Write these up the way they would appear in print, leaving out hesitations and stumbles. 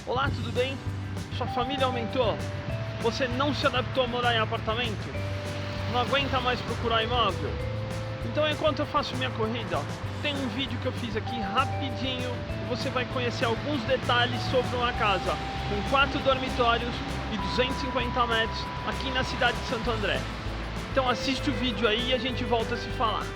Olá, tudo bem? Sua família aumentou? Você não se adaptou a morar em apartamento? Não aguenta mais procurar imóvel? Então, enquanto eu faço minha corrida, tem um vídeo que eu fiz aqui rapidinho e você vai conhecer alguns detalhes sobre uma casa com 4 dormitórios e 250 metros aqui na cidade de Santo André. Então assiste o vídeo aí e a gente volta a se falar.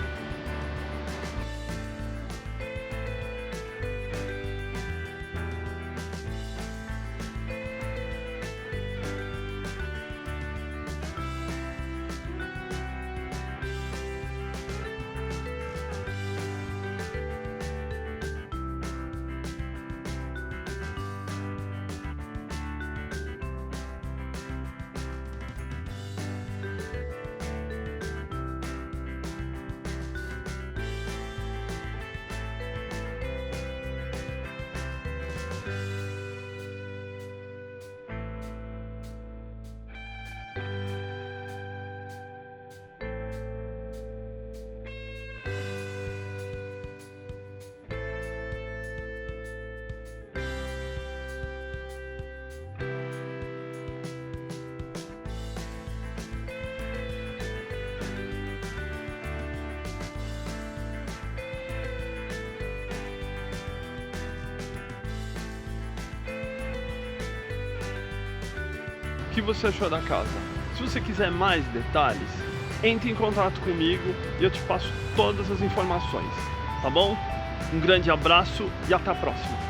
O que você achou da casa? Se você quiser mais detalhes, entre em contato comigo e eu te passo todas as informações, tá bom? Um grande abraço e até a próxima!